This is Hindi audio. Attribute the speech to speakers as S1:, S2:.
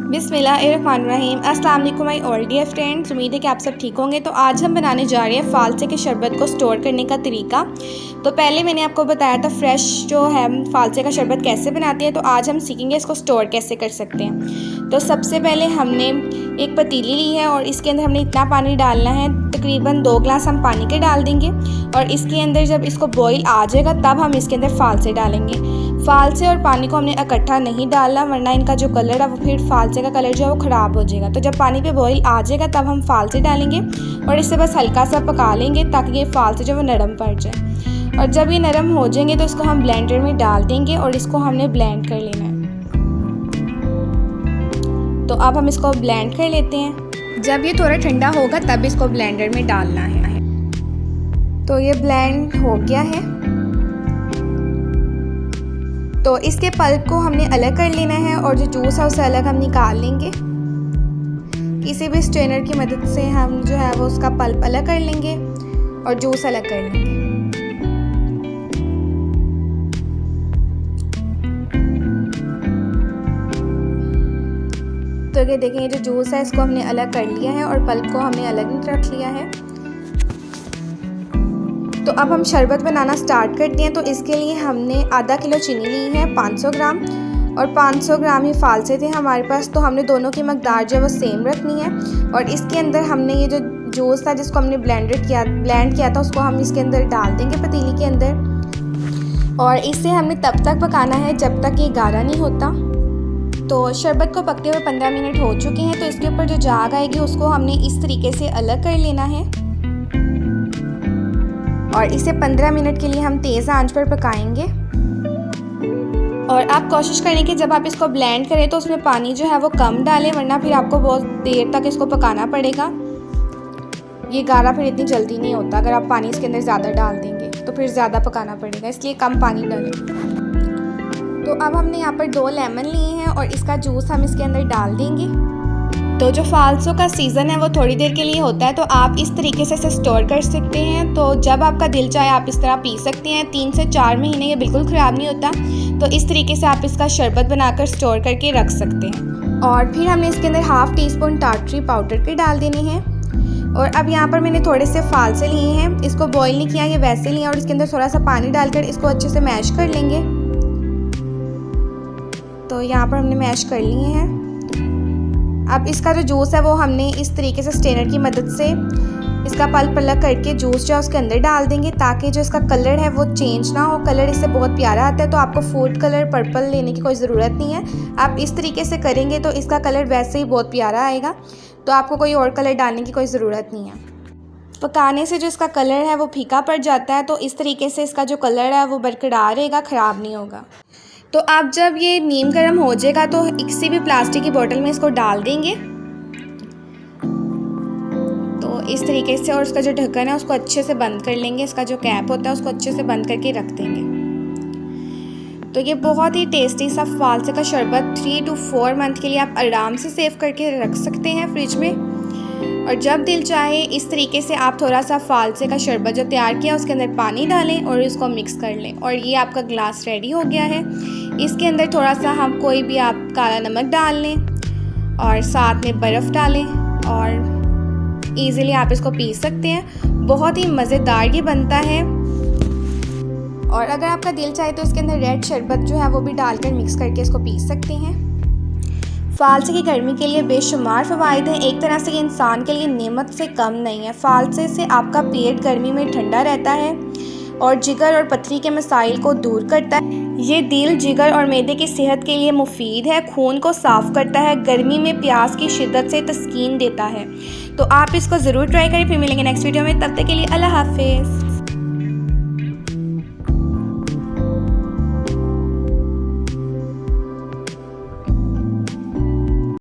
S1: बिस्मिल्लाहिर्रहमानिर्रहीम। अस्सलाम वालेकुम माय ऑल डियर फ्रेंड्स, उम्मीद है कि आप सब ठीक होंगे। तो आज हम बनाने जा रहे हैं फालसे के शरबत को स्टोर करने का तरीका। तो पहले मैंने आपको बताया था फ्रेश जो है फालसे का शरबत कैसे बनाते हैं, तो आज हम सीखेंगे इसको स्टोर कैसे कर सकते हैं। तो सबसे पहले हमने एक पतीली ली है और इसके अंदर हमने इतना पानी डालना है, तकरीबन 2 गिलास हम पानी के डाल देंगे। और इसके अंदर जब इसको बॉईल आ जाएगा तब हम इसके अंदर फालसे डालेंगे। फालसे और पानी को हमने इकट्ठा नहीं डालना, वरना इनका जो कलर है वो फिर फालसे का कलर जो है वो ख़राब हो जाएगा। तो जब पानी पे बॉईल आ जाएगा तब हम फालसे डालेंगे और इसे बस हल्का सा पका लेंगे ताकि ये फालसे जो वो नरम पड़ जाए। और जब ये नरम हो जाएंगे तो इसको हम ब्लेंडर में डाल देंगे और इसको हमने ब्लेंड कर लेना है। तो अब हम इसको ब्लेंड कर लेते हैं। जब ये थोड़ा ठंडा होगा तब इसको ब्लेंडर में डालना है। तो ये ब्लेंड हो गया है। तो इसके पल्प को हमने अलग कर लेना है और जो जूस है उसे अलग हम निकाल लेंगे। किसी भी स्ट्रेनर की मदद से हम जो है वो उसका पल्प अलग कर लेंगे और जूस अलग कर लेंगे। तो ये देखें, ये जो जूस है इसको हमने अलग कर लिया है और पल्प को हमने अलग रख लिया है। तो अब हम शरबत बनाना स्टार्ट करते हैं। तो इसके लिए हमने आधा किलो चीनी ली है, 500 ग्राम, और 500 ग्राम ही फालसे थे हमारे पास। तो हमने दोनों की मकदार जो है वो सेम रखनी है। और इसके अंदर हमने ये जो जूस था जिसको हमने ब्लेंड किया था उसको हम इसके अंदर डाल देंगे पतीली के अंदर। और इसे हमने तब तक पकाना है जब तक ये गाढ़ा नहीं होता। तो शरबत को पकते हुए 15 मिनट हो चुके हैं। तो इसके ऊपर जो जाग आएगी उसको हमने इस तरीके से अलग कर लेना है और इसे 15 मिनट के लिए हम तेज़ आंच पर पकाएंगे। और आप कोशिश करें कि जब आप इसको ब्लेंड करें तो उसमें पानी जो है वो कम डालें, वरना फिर आपको बहुत देर तक इसको पकाना पड़ेगा। ये गाढ़ा फिर इतनी जल्दी नहीं होता। अगर आप पानी इसके अंदर ज़्यादा डाल देंगे तो फिर ज़्यादा पकाना पड़ेगा, इसलिए कम पानी डालें। तो अब हमने यहाँ पर 2 लेमन लिए हैं और इसका जूस हम इसके अंदर डाल देंगे। तो जो फालसों का सीज़न है वो थोड़ी देर के लिए होता है, तो आप इस तरीके से इसे स्टोर कर सकते हैं। तो जब आपका दिल चाहे आप इस तरह पी सकते हैं। 3 से 4 महीने ये बिल्कुल ख़राब नहीं होता। तो इस तरीके से आप इसका शरबत बनाकर स्टोर करके रख सकते हैं। और फिर हमने इसके अंदर ½ टीस्पून टाटरी पाउडर के डाल देने हैं। और अब यहाँ पर मैंने थोड़े से फालसे लिए हैं, इसको बॉईल नहीं किया, ये वैसे लिए और इसके अंदर थोड़ा सा पानी डालकर इसको अच्छे से मैश कर लेंगे। तो यहाँ पर हमने मैश कर लिए हैं। अब इसका जो जूस है वो हमने इस तरीके से स्ट्रेनर की मदद से इसका पल्प अलग करके जूस जो है उसके अंदर डाल देंगे, ताकि जो इसका कलर है वो चेंज ना हो। कलर इससे बहुत प्यारा आता है। तो आपको फूड कलर पर्पल लेने की कोई ज़रूरत नहीं है। आप इस तरीके से करेंगे तो इसका कलर वैसे ही बहुत प्यारा आएगा। तो आपको कोई और कलर डालने की कोई ज़रूरत नहीं है। पकाने से जो इसका कलर है वो फीका पड़ जाता है। तो इस तरीके से इसका जो कलर है वो बरकरार रहेगा, ख़राब नहीं होगा। तो आप जब ये नीम गर्म हो जाएगा तो किसी भी प्लास्टिक की बोतल में इसको डाल देंगे, तो इस तरीके से। और उसका जो ढक्कन है उसको अच्छे से बंद कर लेंगे। इसका जो कैप होता है उसको अच्छे से बंद करके रख देंगे। तो ये बहुत ही टेस्टी सा फालसे का शरबत 3 to 4 मंथ के लिए आप आराम से सेव करके रख सकते हैं फ्रिज में। और जब दिल चाहे इस तरीके से आप थोड़ा सा फालसे का शरबत जो तैयार किया उसके अंदर पानी डालें और इसको मिक्स कर लें। और ये आपका ग्लास रेडी हो गया है। इसके अंदर थोड़ा सा हम कोई भी आप काला नमक डाल लें और साथ में बर्फ़ डालें और ईज़िली आप इसको पी सकते हैं। बहुत ही मज़ेदार ये बनता है। और अगर आपका दिल चाहे तो इसके अंदर रेड शरबत जो है वो भी डालकर मिक्स करके इसको पी सकते हैं। फालसे की गर्मी के लिए बेशुमार फ़वाइद हैं। एक तरह से ये इंसान के लिए नेमत से कम नहीं है। फालसे से आपका पेट गर्मी में ठंडा रहता है और जिगर और पथरी के मसाइल को दूर करता है। ये दिल, जिगर और मैदे की सेहत के लिए मुफीद है। खून को साफ़ करता है, गर्मी में प्यास की शिद्दत से तस्कीन देता है। तो आप इसको ज़रूर ट्राई करें। फिर मिलेंगे नेक्स्ट वीडियो में, तब तक के लिए अल्लाह हाफिज़।